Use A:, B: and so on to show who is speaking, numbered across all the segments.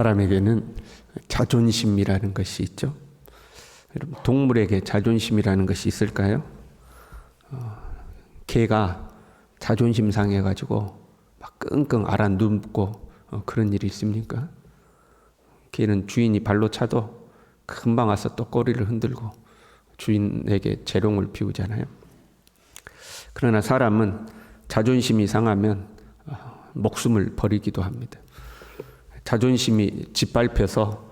A: 사람에게는 자존심이라는 것이 있죠. 여러분, 동물에게 자존심이라는 것이 있을까요? 개가 자존심 상해가지고 막 끙끙 앓아 눕고 그런 일이 있습니까? 개는 주인이 발로 차도 금방 와서 또 꼬리를 흔들고 주인에게 재롱을 피우잖아요. 그러나 사람은 자존심이 상하면 목숨을 버리기도 합니다. 자존심이 짓밟혀서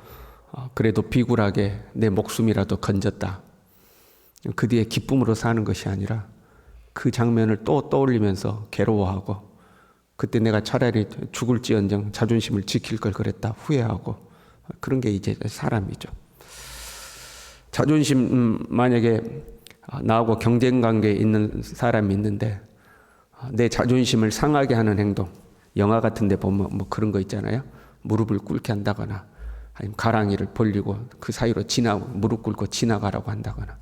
A: 그래도 비굴하게 내 목숨이라도 건졌다. 그 뒤에 기쁨으로 사는 것이 아니라 그 장면을 또 떠올리면서 괴로워하고 그때 내가 차라리 죽을지언정 자존심을 지킬 걸 그랬다 후회하고 그런 게 이제 사람이죠. 자존심 만약에 나하고 경쟁관계에 있는 사람이 있는데 내 자존심을 상하게 하는 행동, 영화 같은 데 보면 뭐 그런 거 있잖아요. 무릎을 꿇게 한다거나 아니면 가랑이를 벌리고 그 사이로 무릎 꿇고 지나가라고 한다거나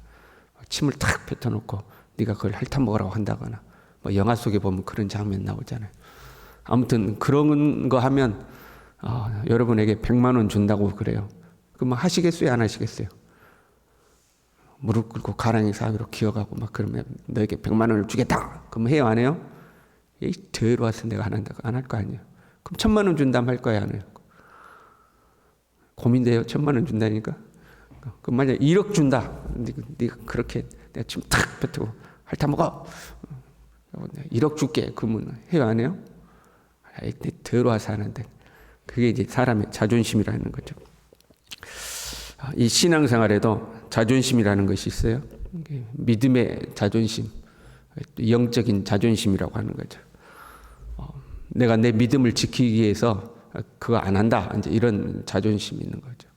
A: 침을 탁 뱉어놓고 네가 그걸 핥아먹으라고 한다거나 뭐 영화 속에 보면 그런 장면 나오잖아요. 아무튼 그런 거 하면 여러분에게 100만 원 준다고 그래요. 그럼 하시겠어요? 안 하시겠어요? 무릎 꿇고 가랑이 사이로 기어가고 막 그러면 너에게 100만 원을 주겠다. 그럼 해요? 안 해요? 이 더러워서 내가 안 한다고 안 할 거 아니에요. 그럼 1000만 원 준다면 할 거야? 안 해요? 고민돼요. 1000만 원 준다니까. 그럼 만약 1억 준다. 네가 그렇게 내가 지금 탁 뱉고 핥아먹어. 1억 줄게. 그러면 해요? 안 해요? 더러워서 하는데 그게 이제 사람의 자존심이라는 거죠. 이 신앙생활에도 자존심이라는 것이 있어요. 믿음의 자존심, 영적인 자존심이라고 하는 거죠. 내가 내 믿음을 지키기 위해서 그거 안 한다. 이제 이런 자존심이 있는 거죠.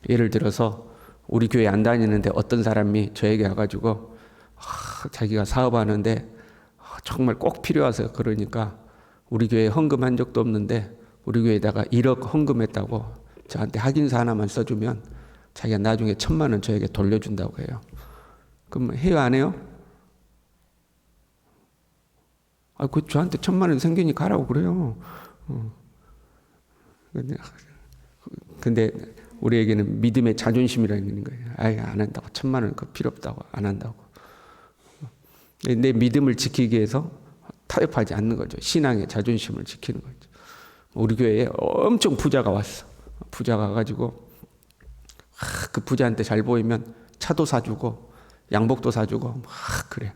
A: 예를 들어서 우리 교회 안 다니는데 어떤 사람이 저에게 와가지고 자기가 사업하는데 정말 꼭 필요해서 그러니까 우리 교회에 헌금한 적도 없는데 우리 교회에다가 1억 헌금했다고 저한테 확인서 하나만 써주면 자기가 나중에 1000만 원 저에게 돌려준다고 해요. 그럼 해요? 안 해요? 그 저한테 1000만 원 생기니 가라고 그래요. 근데 우리에게는 믿음의 자존심이라는 거예요. 안 한다고. 1000만 원 그거 필요 없다고. 안 한다고. 내 믿음을 지키기 위해서 타협하지 않는 거죠. 신앙의 자존심을 지키는 거죠. 우리 교회에 엄청 부자가 왔어. 부자가 가지고 그 부자한테 잘 보이면 차도 사주고 양복도 사주고 그래.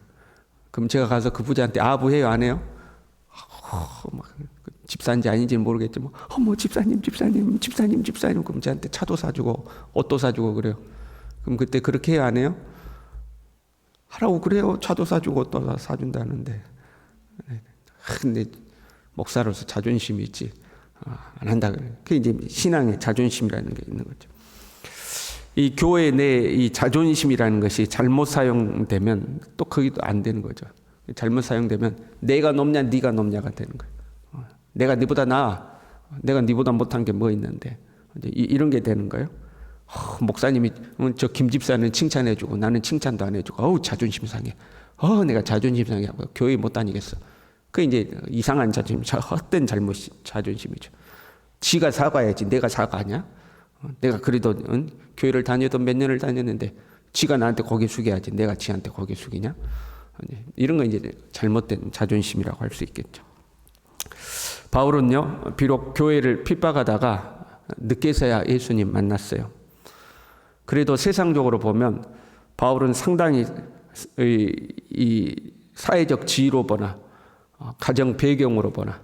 A: 그럼 제가 가서 그 부자한테 아부해요? 안 해요? 집사인지 아닌지는 모르겠지만 집사님. 그럼 저한테 차도 사주고 옷도 사주고 그래요. 그럼 그때 그렇게 해요? 안 해요? 하라고 그래요. 차도 사주고 옷도 사준다는데. 근데 목사로서 자존심이 있지. 안 한다 그래요. 그게 이제 신앙의 자존심이라는 게 있는 거죠. 이 교회 내 이 자존심이라는 것이 잘못 사용되면 또 거기도 안 되는 거죠. 잘못 사용되면 내가 높냐 네가 높냐가 되는 거예요. 내가 네보다 나아. 내가 네보다 못한 게 뭐 있는데 이제 이런 게 되는 거예요. 목사님이 저 김 집사는 칭찬해주고 나는 칭찬도 안 해주고 자존심 상해. 내가 자존심 상해하고 교회 못 다니겠어. 그 이제 이상한 자존심, 헛된 자존심이죠. 지가 사과해야지 내가 사과하냐? 내가 그래도 교회를 다녀도 몇 년을 다녔는데 지가 나한테 고개 숙여야지 내가 지한테 고개 숙이냐? 이런 건 이제 잘못된 자존심이라고 할 수 있겠죠. 바울은요, 비록 교회를 핍박하다가 늦게서야 예수님 만났어요. 그래도 세상적으로 보면 바울은 상당히 이 사회적 지위로 보나 가정 배경으로 보나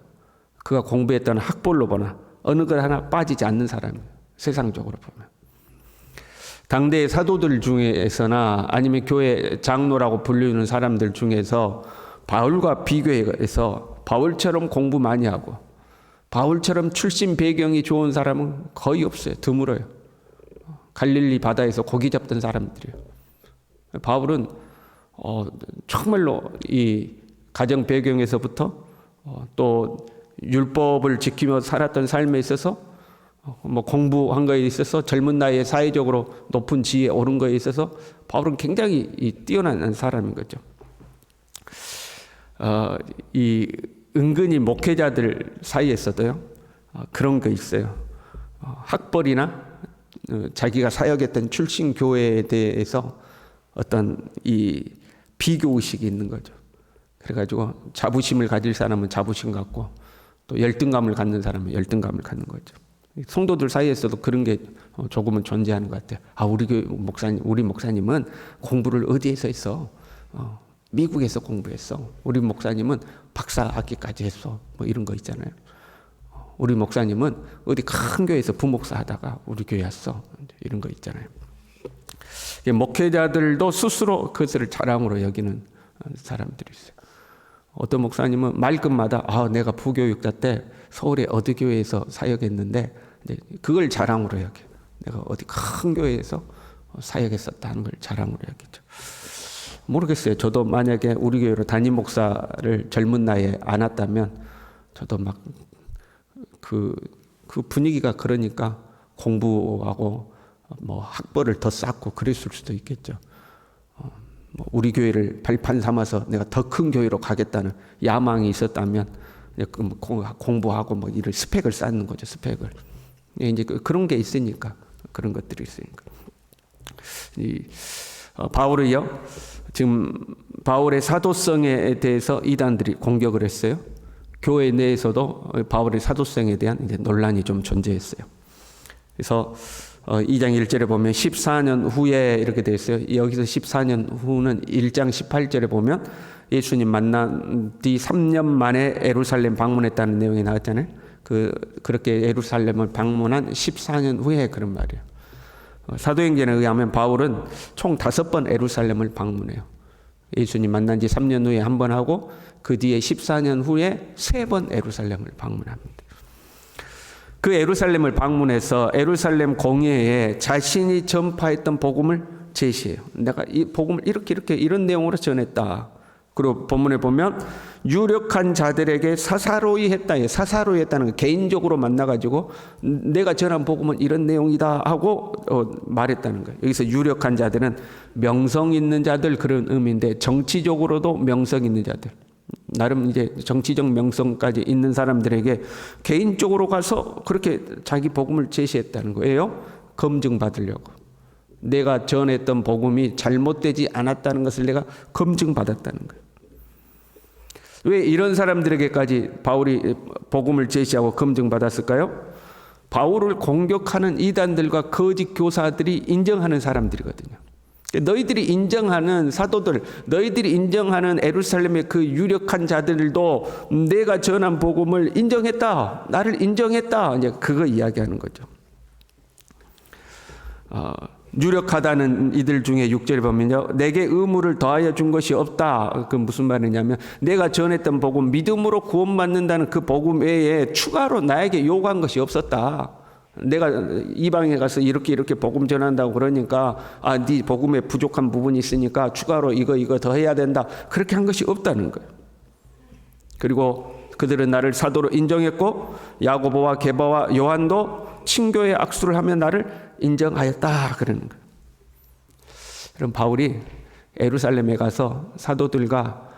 A: 그가 공부했던 학벌로 보나 어느 것 하나 빠지지 않는 사람이에요. 세상적으로 보면. 당대의 사도들 중에서나 아니면 교회 장로라고 불리는 사람들 중에서 바울과 비교해서 바울처럼 공부 많이 하고 바울처럼 출신 배경이 좋은 사람은 거의 없어요. 드물어요. 갈릴리 바다에서 고기 잡던 사람들이에요. 바울은 정말로 이 가정 배경에서부터 또 율법을 지키며 살았던 삶에 있어서 공부한 거에 있어서 젊은 나이에 사회적으로 높은 지위에 오른 거에 있어서 바울은 굉장히 뛰어난 사람인 거죠. 이 은근히 목회자들 사이에서도요 그런 거 있어요. 학벌이나 자기가 사역했던 출신 교회에 대해서 어떤 이 비교 의식이 있는 거죠. 그래가지고 자부심을 가질 사람은 자부심 갖고 또 열등감을 갖는 사람은 열등감을 갖는 거죠. 성도들 사이에서도 그런 게 조금은 존재하는 것 같아요. 우리 목사님은 공부를 어디에서 했어? 미국에서 공부했어. 우리 목사님은 박사 학위까지 했어. 뭐 이런 거 있잖아요. 우리 목사님은 어디 큰 교회에서 부목사 하다가 우리 교회 왔어. 이런 거 있잖아요. 목회자들도 스스로 그것을 자랑으로 여기는 사람들이 있어요. 어떤 목사님은 말끝마다 내가 부교육자 때 서울의 어디 교회에서 사역했는데 그걸 자랑으로 여겨요. 내가 어디 큰 교회에서 사역했었다는 걸 자랑으로 여기죠. 모르겠어요. 저도 만약에 우리 교회로 담임 목사를 젊은 나이에 안 왔다면 저도 막 그 분위기가 그러니까 공부하고 뭐 학벌을 더 쌓고 그랬을 수도 있겠죠. 뭐 우리 교회를 발판 삼아서 내가 더 큰 교회로 가겠다는 야망이 있었다면 공부하고 뭐 이런 스펙을 쌓는 거죠. 스펙을. 이제 그런 게 있으니까 그런 것들이 있으니까. 바울이요. 지금 바울의 사도성에 대해서 이단들이 공격을 했어요. 교회 내에서도 바울의 사도성에 대한 이제 논란이 좀 존재했어요. 그래서 2장 1절에 보면 14년 후에 이렇게 되어 있어요. 여기서 14년 후는 1장 18절에 보면 예수님 만난 뒤 3년 만에 예루살렘 방문했다는 내용이 나왔잖아요. 그렇게 예루살렘을 방문한 14년 후에 그런 말이에요. 사도행전에 의하면 바울은 총 5번 예루살렘을 방문해요. 예수님 만난 지 3년 후에 한 번 하고 그 뒤에 14년 후에 3번 예루살렘을 방문합니다. 그 예루살렘을 방문해서 예루살렘 공회에 자신이 전파했던 복음을 제시해요. 내가 이 복음을 이렇게 이런 내용으로 전했다. 그리고 본문에 보면 유력한 자들에게 사사로이 했다. 사사로이 했다는 거 개인적으로 만나가지고 내가 전한 복음은 이런 내용이다 하고 말했다는 거예요. 여기서 유력한 자들은 명성 있는 자들 그런 의미인데 정치적으로도 명성 있는 자들. 나름 이제 정치적 명성까지 있는 사람들에게 개인적으로 가서 그렇게 자기 복음을 제시했다는 거예요. 검증받으려고. 내가 전했던 복음이 잘못되지 않았다는 것을 내가 검증받았다는 거예요. 왜 이런 사람들에게까지 바울이 복음을 제시하고 검증받았을까요? 바울을 공격하는 이단들과 거짓 교사들이 인정하는 사람들이거든요. 너희들이 인정하는 사도들, 너희들이 인정하는 예루살렘의 그 유력한 자들도 내가 전한 복음을 인정했다. 나를 인정했다. 이제 그거 이야기하는 거죠. 유력하다는 이들 중에 6절에 보면요. 내게 의무를 더하여 준 것이 없다. 그 무슨 말이냐면 내가 전했던 복음, 믿음으로 구원받는다는 그 복음 외에 추가로 나에게 요구한 것이 없었다. 내가 이방에 가서 이렇게 복음 전한다고 그러니까 네 복음에 부족한 부분이 있으니까 추가로 이거 더 해야 된다. 그렇게 한 것이 없다는 거예요. 그리고 그들은 나를 사도로 인정했고 야고보와 게바와 요한도 친교의 악수를 하며 나를 인정하였다 그러는 거예요. 그럼 바울이 예루살렘에 가서 사도들과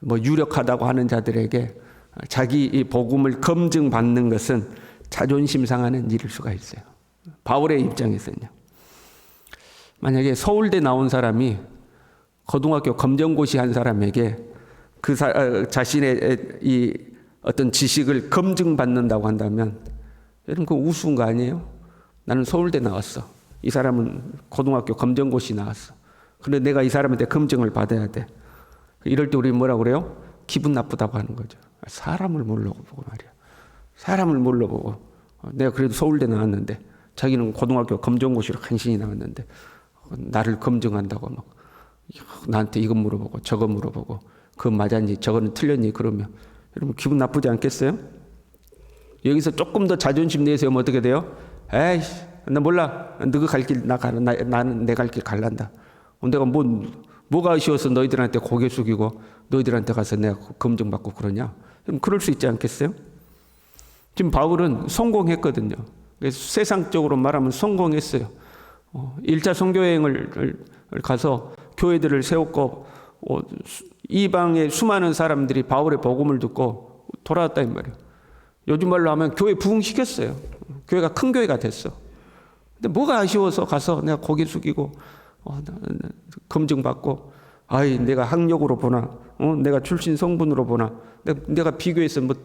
A: 뭐 유력하다고 하는 자들에게 자기 이 복음을 검증받는 것은 자존심 상하는 일일 수가 있어요. 바울의 입장에서는요. 만약에 서울대 나온 사람이 고등학교 검정고시 한 사람에게 자신의 이 어떤 지식을 검증받는다고 한다면 여러분 그거 우스운 거 아니에요? 나는 서울대 나왔어. 이 사람은 고등학교 검정고시 나왔어. 그런데 내가 이 사람한테 검증을 받아야 돼. 이럴 때 우리 뭐라고 그래요? 기분 나쁘다고 하는 거죠. 사람을 뭘로 보고 말이야. 사람을 뭘로 보고 내가 그래도 서울대 나왔는데 자기는 고등학교 검정고시로 간신히 나왔는데 나를 검증한다고 막 나한테 이거 물어보고 저거 물어보고 그거 맞았니 저거는 틀렸니 그러면 여러분 기분 나쁘지 않겠어요? 여기서 조금 더 자존심 내세우면 어떻게 돼요? 에이씨 나 몰라 너가 갈 길 나 가라 나는 내 갈 길 갈란다. 내가 뭐가 아쉬워서 너희들한테 고개 숙이고 너희들한테 가서 내가 검증받고 그러냐? 그럴 수 있지 않겠어요? 지금 바울은 성공했거든요. 그래서 세상적으로 말하면 성공했어요. 1차 선교여행을 가서 교회들을 세웠고 이방의 수많은 사람들이 바울의 복음을 듣고 돌아왔다 이 말이에요. 요즘 말로 하면 교회 부흥시켰어요. 교회가 큰 교회가 됐어. 근데 뭐가 아쉬워서 가서 내가 고개 숙이고 검증받고 내가 학력으로 보나 내가 출신 성분으로 보나 내가 비교해서 뭐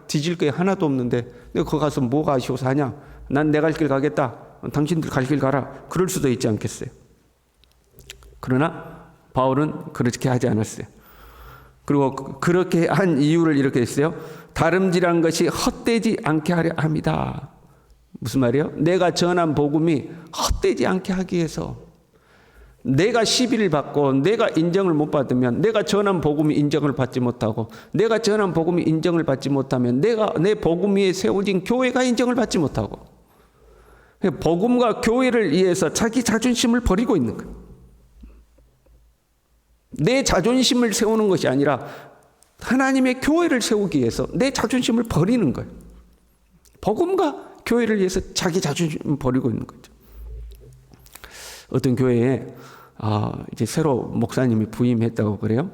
A: 뒤질 게 하나도 없는데 내가 거기 가서 뭐가 아쉬워서 하냐. 난 내 갈 길 가겠다. 당신들 갈 길 가라. 그럴 수도 있지 않겠어요. 그러나 바울은 그렇게 하지 않았어요. 그리고 그렇게 한 이유를 이렇게 했어요. 다름질한 것이 헛되지 않게 하려 합니다. 무슨 말이에요? 내가 전한 복음이 헛되지 않게 하기 위해서. 내가 시비를 받고 내가 인정을 못 받으면, 내가 전한 복음이 인정을 받지 못하고, 내가 전한 복음이 인정을 받지 못하면 내 복음 위에 세워진 교회가 인정을 받지 못하고, 복음과 교회를 위해서 자기 자존심을 버리고 있는 거예요. 내 자존심을 세우는 것이 아니라 하나님의 교회를 세우기 위해서 내 자존심을 버리는 거예요. 복음과 교회를 위해서 자기 자존심을 버리고 있는 거죠. 어떤 교회에 이제 새로 목사님이 부임했다고 그래요.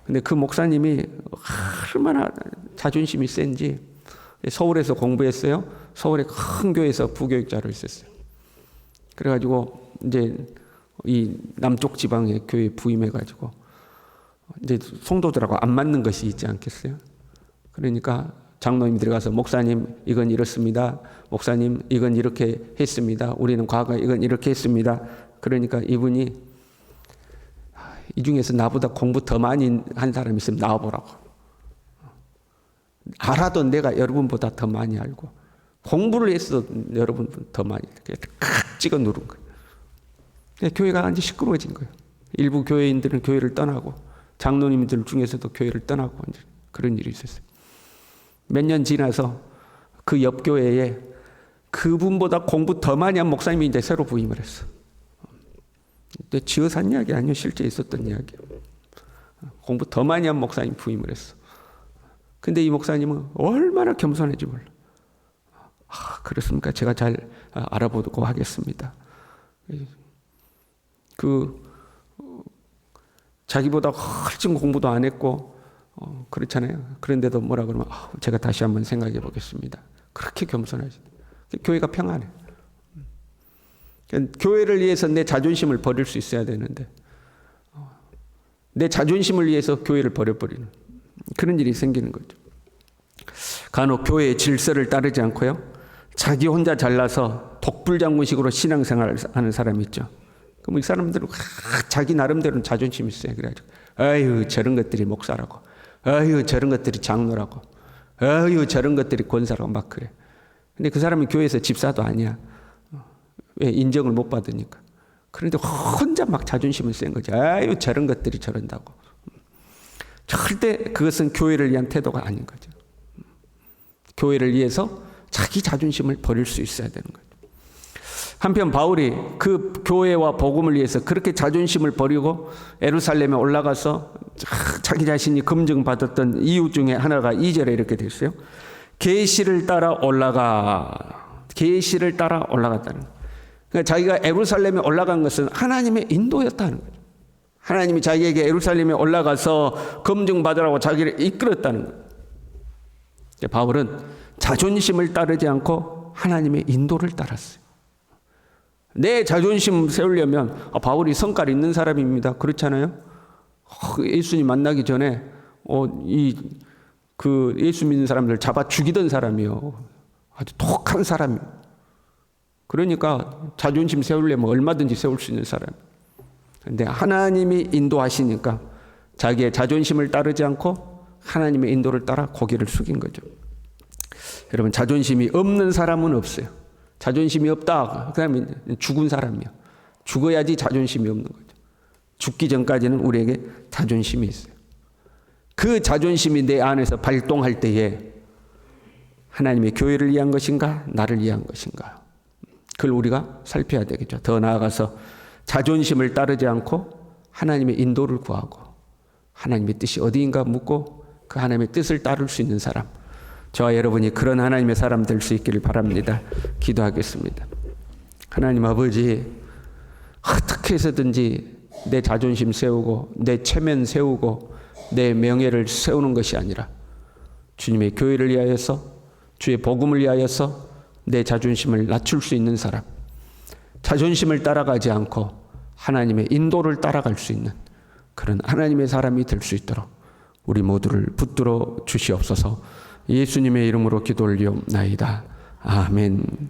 A: 근데 그 목사님이 얼마나 자존심이 센지 서울에서 공부했어요. 서울의 큰 교회에서 부교육자로 있었어요. 그래가지고 이제 이 남쪽 지방의 교회에 부임해가지고 이제 성도들하고 안 맞는 것이 있지 않겠어요? 그러니까 장로님들이 가서 목사님 이건 이렇습니다. 목사님 이건 이렇게 했습니다. 우리는 과거에 이건 이렇게 했습니다. 그러니까 이분이 이 중에서 나보다 공부 더 많이 한 사람이 있으면 나와보라고. 알아도 내가 여러분보다 더 많이 알고 공부를 했어도 여러분보다 더 많이 이렇게 칵 찍어 누른 거예요. 교회가 완전 시끄러워진 거예요. 일부 교회인들은 교회를 떠나고 장로님들 중에서도 교회를 떠나고 그런 일이 있었어요. 몇 년 지나서 그 옆 교회에 그분보다 공부 더 많이 한 목사님이 이제 새로 부임을 했어. 근데 지어서 한 이야기 아니요, 실제 있었던 이야기예요. 공부 더 많이 한 목사님 부임을 했어. 근데 이 목사님은 얼마나 겸손한지 몰라. 그렇습니까? 제가 잘 알아보고 하겠습니다. 자기보다 훨씬 공부도 안 했고 그렇잖아요. 그런데도 뭐라 그러면 제가 다시 한번 생각해 보겠습니다. 그렇게 겸손하지. 교회가 평안해. 교회를 위해서 내 자존심을 버릴 수 있어야 되는데 내 자존심을 위해서 교회를 버려버리는 그런 일이 생기는 거죠. 간혹 교회의 질서를 따르지 않고요, 자기 혼자 잘나서 독불장군식으로 신앙생활을 하는 사람이 있죠. 그럼 이 사람들은 자기 나름대로는 자존심이 있어요. 그래가지고 저런 것들이 목사라고, 저런 것들이 장로라고, 저런 것들이 권사라고 막 그래. 근데 그 사람은 교회에서 집사도 아니야. 왜? 인정을 못 받으니까. 그런데 혼자 막 자존심을 센 거지. 저런 것들이 저런다고. 절대 그것은 교회를 위한 태도가 아닌 거죠. 교회를 위해서 자기 자존심을 버릴 수 있어야 되는 거죠. 한편 바울이 그 교회와 복음을 위해서 그렇게 자존심을 버리고 예루살렘에 올라가서 자기 자신이 검증받았던 이유 중에 하나가 2절에 이렇게 되어 있어요. 계시를 따라 올라가. 계시를 따라 올라갔다는 거예요. 그러니까 자기가 예루살렘에 올라간 것은 하나님의 인도였다는 거죠. 하나님이 자기에게 예루살렘에 올라가서 검증받으라고 자기를 이끌었다는 거예요. 바울은 자존심을 따르지 않고 하나님의 인도를 따랐어요. 내 자존심 세우려면 바울이 성깔 있는 사람입니다. 그렇잖아요. 예수님 만나기 전에 예수 믿는 사람들 잡아 죽이던 사람이요. 아주 독한 사람이요. 그러니까 자존심 세우려면 얼마든지 세울 수 있는 사람. 그런데 하나님이 인도하시니까 자기의 자존심을 따르지 않고 하나님의 인도를 따라 고개를 숙인 거죠. 여러분, 자존심이 없는 사람은 없어요. 자존심이 없다, 그 다음에 죽은 사람이야. 죽어야지 자존심이 없는 거죠. 죽기 전까지는 우리에게 자존심이 있어요. 그 자존심이 내 안에서 발동할 때에 하나님의 교회를 위한 것인가, 나를 위한 것인가, 그걸 우리가 살펴야 되겠죠. 더 나아가서 자존심을 따르지 않고 하나님의 인도를 구하고 하나님의 뜻이 어디인가 묻고 그 하나님의 뜻을 따를 수 있는 사람, 저와 여러분이 그런 하나님의 사람 될 수 있기를 바랍니다. 기도하겠습니다. 하나님 아버지, 어떻게 해서든지 내 자존심 세우고 내 체면 세우고 내 명예를 세우는 것이 아니라 주님의 교회를 위하여서, 주의 복음을 위하여서, 내 자존심을 낮출 수 있는 사람, 자존심을 따라가지 않고 하나님의 인도를 따라갈 수 있는 그런 하나님의 사람이 될 수 있도록 우리 모두를 붙들어 주시옵소서. 예수님의 이름으로 기도 올리옵나이다. 아멘.